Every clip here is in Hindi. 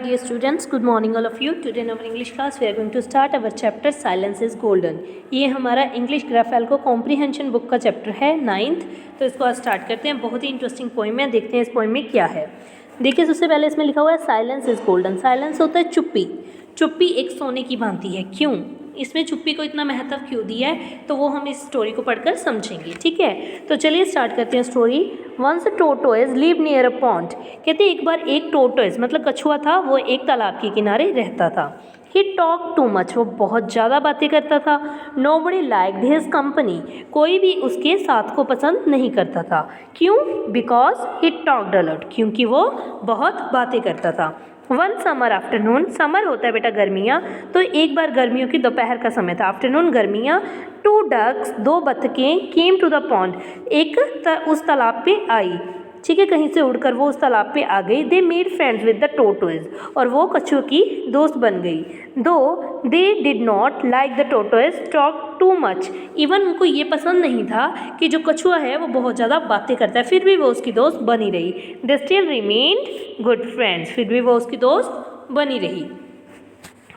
dear students, good morning all of you. Today in our English class we are going to start our chapter Silence is Golden. ये हमारा इंग्लिश ग्राफेल्को कॉम्प्रीहेंशन बुक का चैप्टर है 9th. तो इसको आज स्टार्ट करते हैं. बहुत ही इंटरेस्टिंग पोइम है, देखते हैं इस पोइम में क्या है. देखिए सबसे पहले इसमें लिखा हुआ है साइलेंस इज गोल्डन. साइलेंस होता है चुप्पी. चुप्पी एक सोने की भांति है. क्यों इसमें चुप्पी को इतना महत्व क्यों दिया है, तो वो हम इस स्टोरी को पढ़कर समझेंगे. ठीक है, तो चलिए स्टार्ट करते हैं story. Once a tortoise live near a pond. कहते एक बार एक टोर्टोइज मतलब कछुआ था, वो एक तालाब के किनारे रहता था. ही टॉक टू मच. वो बहुत ज़्यादा बातें करता था. Nobody liked his company. कोई भी उसके साथ को पसंद नहीं करता था. क्यों? Because he talked a lot. क्योंकि वो बहुत बातें करता था. One summer afternoon. समर होता है बेटा गर्मियाँ, तो एक बार गर्मियों की दोपहर का समय था. आफ्टरनून गर्मियाँ. टू डक्स दो बतखें केम टू द पॉन्ड. उस तालाब पे आई. ठीक है, कहीं से उड़कर वो उस तालाब पे आ गई. They made friends with the tortoise. और वो कछुए की दोस्त बन गई. Though they did not like the tortoise talk too much. Even उनको ये पसंद नहीं था कि जो कछुआ है वो बहुत ज़्यादा बातें करता है, फिर भी वो उसकी दोस्त बनी रही. They still remained good friends. फिर भी वो उसकी दोस्त बनी रही.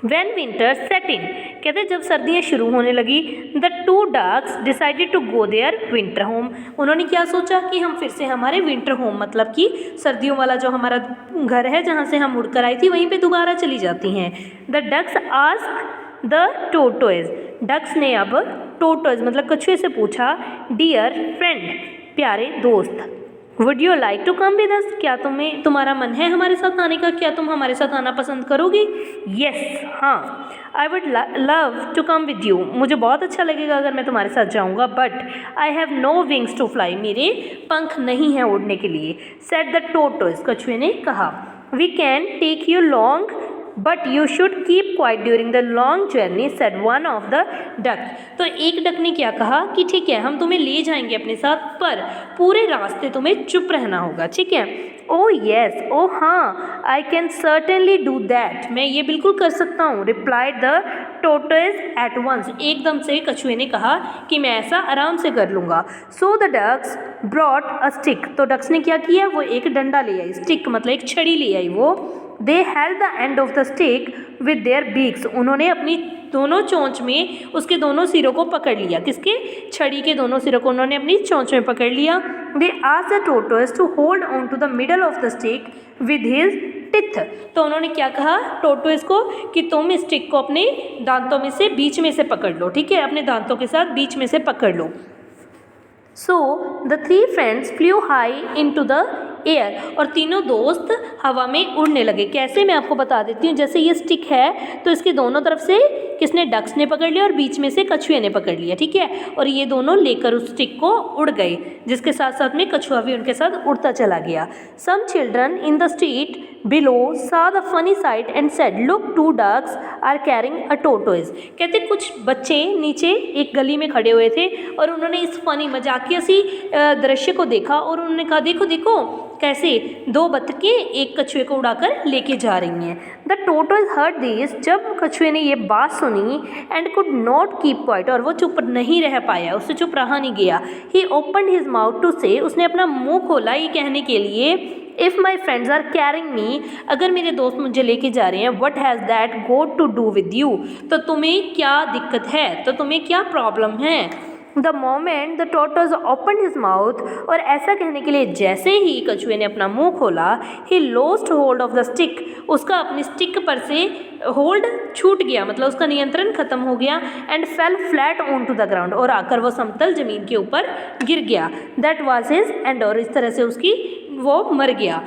When winter set in. कहते जब सर्दियाँ शुरू होने लगी. The two ducks decided to go their winter home. उन्होंने क्या सोचा कि हम फिर से हमारे विंटर होम मतलब कि सर्दियों वाला जो हमारा घर है जहाँ से हम उड़कर आई थी वहीं पे दोबारा चली जाती हैं. The ducks asked the tortoise. Ducks ने अब टोर्टोइज मतलब कछुए से पूछा, डियर फ्रेंड प्यारे दोस्त, would you like to come with us. क्या तुम्हारा मन है हमारे साथ आने का, क्या तुम हमारे साथ आना पसंद करोगी. यस हाँ. I would love to come with you. मुझे बहुत अच्छा लगेगा अगर मैं तुम्हारे साथ जाऊँगा. But I have no wings to fly. मेरे पंख नहीं हैं उड़ने के लिए. Said the tortoise. कछुए ने कहा, we can take you long but you should keep quiet during the long journey. Said one of the duck. तो एक डक ने क्या कहा कि ठीक है हम तुम्हें ले जाएंगे अपने साथ, पर पूरे रास्ते तुम्हें चुप रहना होगा. ठीक है. ओ येस. ओ हाँ. I can certainly do that. मैं ये बिल्कुल कर सकता हूँ. Replied the tortoise at once. एकदम से कछुए ने कहा कि मैं ऐसा आराम से कर लूँगा. So the ducks brought a stick. तो डक्स ने क्या किया, वो एक डंडा ले आई. स्टिक मतलब एक छड़ी ले आई. वो दे held the end of the stick with their beaks. उन्होंने अपनी दोनों चोंच में उसके दोनों सिरों को पकड़ लिया. किसके? छड़ी के दोनों सिरों को उन्होंने अपनी चोंच में पकड़ लिया. They asked the tortoise to hold on to the middle of the stick with his teeth. तो उन्होंने क्या कहा टोर्टोइज को कि तुम इस स्टिक को अपने दांतों में से बीच में से पकड़ लो. ठीक है, अपने दांतों के साथ बीच में से पकड़ लो. So the three friends flew high into the air. और तीनों दोस्त हवा में उड़ने लगे. कैसे, मैं आपको बता देती हूँ. जैसे ये स्टिक है तो इसके दोनों तरफ से किसने, डक्स ने पकड़ लिया और बीच में से कछुए ने पकड़ लिया. ठीक है, और ये दोनों लेकर उस स्टिक को उड़ गए, जिसके साथ साथ में कछुआ भी उनके साथ उड़ता चला गया. Some children in the street below saw the funny sight and said, look, two ducks are carrying a tortoise. कहते कुछ बच्चे नीचे एक गली में खड़े हुए थे और उन्होंने इस फनी मजाकिया सी दृश्य को देखा और उन्होंने कहा देखो देखो कैसे दो बतखें एक कछुए को उड़ाकर लेके जा रही हैं. The tortoise heard this. जब कछुए ने ये बात सुनी and could not keep quiet. और वो चुप नहीं रह पाया, उससे चुप रहा नहीं गया. He opened his mouth to say. उसने अपना मुंह खोला ये कहने के लिए, if my friends are carrying me. अगर मेरे दोस्त मुझे लेके जा रहे हैं, what has that got to do with you. तो तुम्हें क्या दिक्कत है, तो तुम्हें क्या प्रॉब्लम है. The moment the tortoise open his mouth. और ऐसा कहने के लिए जैसे ही कछुए ने अपना मुंह खोला, ही lost hold of the stick. उसका अपनी स्टिक पर से होल्ड छूट गया, मतलब उसका नियंत्रण खत्म हो गया. And fell flat on to the ground. और आकर वो समतल जमीन के ऊपर गिर गया. That was his end. और इस तरह से उसकी वो मर गया.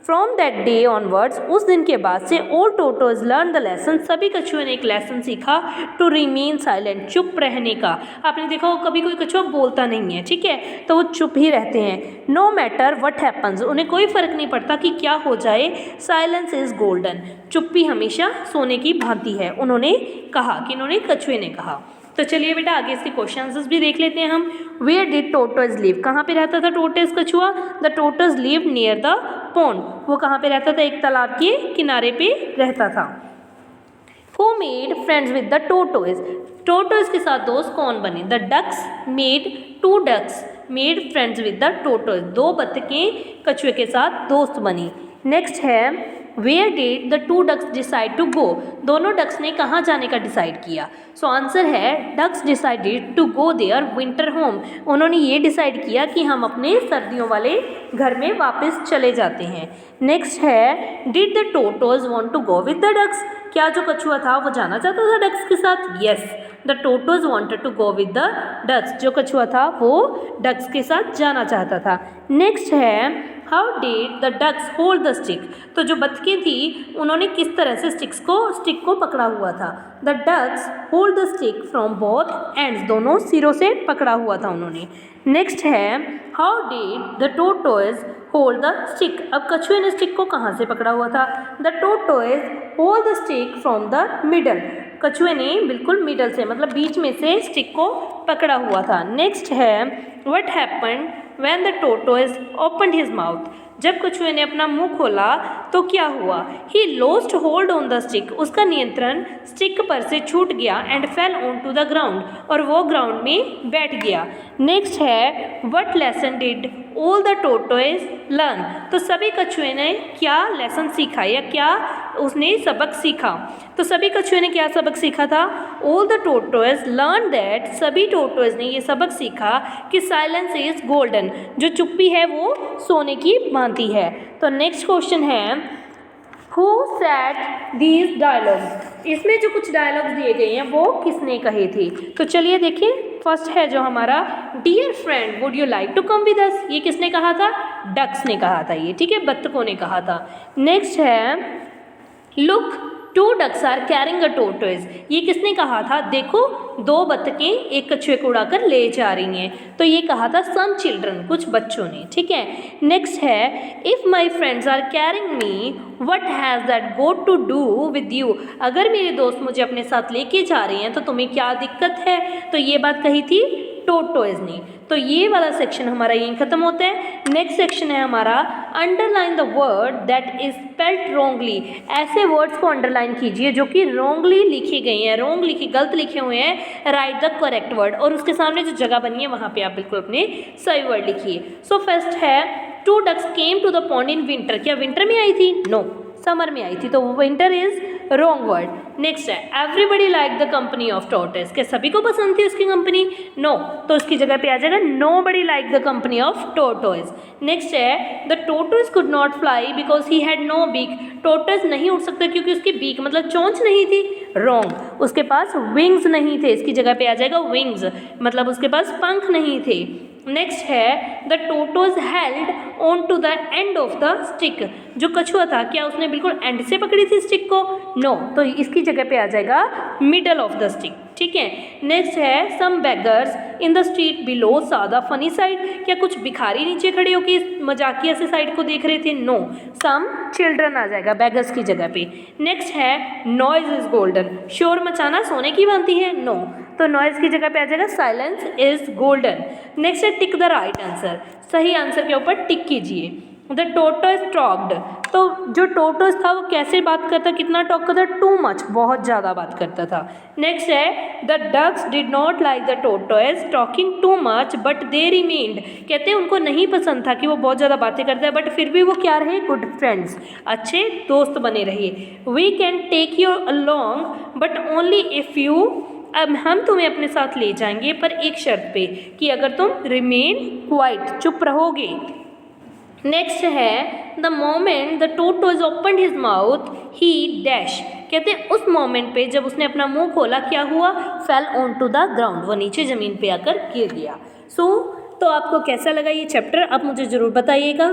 From that day onwards. उस दिन के बाद से all tortoise learn the lesson. सभी कछुए ने एक लेसन सीखा, टू रिमेन साइलेंट. चुप रहने का. आपने देखा हो कभी कोई कछुआ बोलता नहीं है, ठीक है, तो वो चुप ही रहते हैं. No matter what happens. उन्हें कोई फ़र्क नहीं पड़ता कि क्या हो जाए. Silence is golden. चुप्पी हमेशा सोने की भांति है. उन्होंने कहा, कि इन्होंने कछुए ने कहा. तो चलिए बेटा आगे इसके क्वेश्चन आंसर्स भी देख लेते हैं हम. Where did tortoise live. कहाँ पे रहता था टोर्टोइज कछुआ. The tortoise live near the pond. वो कहाँ पे रहता था, एक तालाब के किनारे पे रहता था. Who made friends with the tortoise. Tortoise के साथ दोस्त कौन बने. The ducks made. Two ducks made friends with the tortoise. दो बतखें कछुए के साथ दोस्त बनी. नेक्स्ट है where did the two ducks decide to go, दोनों डक्स ने कहाँ जाने का डिसाइड किया। सो आंसर है ducks decided to go their winter home, उन्होंने ये डिसाइड किया कि हम अपने सर्दियों वाले घर में वापस चले जाते हैं। नेक्स्ट है did the tortoise want to go with the ducks, क्या जो कछुआ था वो जाना चाहता था डक्स के साथ। Yes, the tortoise wanted to go with the ducks, जो कछुआ था वो डक्स के साथ जाना चाहता था। नेक्स्ट है how did the ducks hold the stick, तो जो बतखें थी उन्होंने किस तरह से स्टिक को पकड़ा हुआ था। The ducks hold the stick from both ends, दोनों सिरों से पकड़ा हुआ था उन्होंने। नेक्स्ट है how did the tortoise hold the stick, अब कछुए ने स्टिक को कहाँ से पकड़ा हुआ था। The tortoise hold the stick from the middle, कछुए ने बिल्कुल मिडल से मतलब बीच में से स्टिक को पकड़ा हुआ था। नेक्स्ट है what happened when the tortoise opened his mouth, जब कछुए ने अपना मुंह खोला तो क्या हुआ। He lost hold on the stick, उसका नियंत्रण स्टिक पर से छूट गया and fell on to the ground, और वो ग्राउंड में बैठ गया। नेक्स्ट है what lesson did all the tortoise learn, तो सभी कछुए ने क्या लेसन सीखा या क्या उसने सबक सीखा। तो सभी कछुए ने क्या सबक सीखा था। All the tortoise learn that, सभी टोटोज ने ये सबक सीखा कि साइलेंस इज गोल्डन, जो चुप्पी है वो सोने की भांति है। तो नेक्स्ट क्वेश्चन है हु सेड दीज डायलॉग्स, इसमें जो कुछ डायलॉग्स दिए गए हैं वो किसने कहे थे। तो चलिए देखिए, फर्स्ट है जो हमारा dear friend would you like to come with us, ये किसने कहा था, डक्स ने कहा था ये, ठीक है, बत्तखों ने कहा था। नेक्स्ट है look two ducks are carrying a tortoise, ये किसने कहा था, देखो दो बत्तखें एक कछुए को उड़ाकर ले जा रही हैं, तो ये कहा था सम चिल्ड्रन, कुछ बच्चों ने, ठीक है। नेक्स्ट है if my friends are carrying me what has that got to do with you, अगर मेरे दोस्त मुझे अपने साथ लेके जा रहे हैं तो तुम्हें क्या दिक्कत है, तो ये बात कही थी टोर्टोइज ने। तो ये वाला सेक्शन हमारा यहीं खत्म होता है। नेक्स्ट सेक्शन है हमारा underline the word that is spelled wrongly, ऐसे वर्ड्स को अंडरलाइन कीजिए जो कि रॉन्गली लिखे गए हैं, रॉन्ग लिखे गलत लिखे हुए हैं, राइट द करेक्ट वर्ड, और उसके सामने जो जगह बनी है वहाँ पे आप बिल्कुल अपने सही वर्ड लिखिए। सो फर्स्ट है two ducks came to the pond in winter, क्या विंटर में आई थी, नो समर में आई थी, तो winter is wrong word. Next है everybody like the company of tortoise, क्या सभी को पसंद थी उसकी कंपनी, नो, तो उसकी जगह पे आ जाएगा nobody like the company of tortoise. Next है the tortoise could not fly because he had no beak, tortoise नहीं उड़ सकता क्योंकि उसकी बीक मतलब चोंच नहीं थी, रॉन्ग, उसके पास विंग्स नहीं थे, इसकी जगह पे आ जाएगा विंग्स, मतलब उसके पास पंख नहीं थे। नेक्स्ट है the tortoise held on to the end of the stick, जो कछुआ था क्या उसने बिल्कुल एंड से पकड़ी थी स्टिक को, नो, तो इसकी जगह पे आ जाएगा मिडल ऑफ द स्टिक, ठीक है। नेक्स्ट है some beggars in the street below saw the funny side, क्या कुछ भिखारी नीचे खड़े होकर इस मजाकिया से साइड को देख रहे थे, नो, सम चिल्ड्रन आ जाएगा बेगर्स की जगह पे। नेक्स्ट है नॉइज इज गोल्डन, शोर मचाना सोने की भांति है, नो, तो नॉइज की जगह पे आ जाएगा साइलेंस इज गोल्डन। नेक्स्ट है टिक द राइट आंसर, सही आंसर के ऊपर टिक कीजिए। द टोर्टोइज टॉक्ड, तो जो टोर्टोइज था वो कैसे बात करता, कितना टॉक करता, टू मच, बहुत ज़्यादा बात करता था। नेक्स्ट है the ducks did not like the tortoise talking too much but they remained, कहते हैं उनको नहीं पसंद था कि वो बहुत ज़्यादा बातें करता है, बट फिर भी वो क्या रहे, गुड फ्रेंड्स, अच्छे दोस्त बने रहे। We can take you along but only if you, अब हम तुम्हें अपने साथ ले जाएंगे पर एक शर्त पे कि अगर तुम रिमेन क्वाइट, चुप रहोगे। नेक्स्ट है the moment the tortoise opened his mouth he dash, कहते हैं उस मोमेंट पे जब उसने अपना मुंह खोला क्या हुआ, fell on to the ground, वो नीचे ज़मीन पे आकर गिर गया। तो आपको कैसा लगा ये चैप्टर, आप मुझे ज़रूर बताइएगा।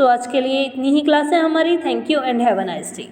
आज के लिए इतनी ही क्लास है हमारी। Thank you and have a nice day.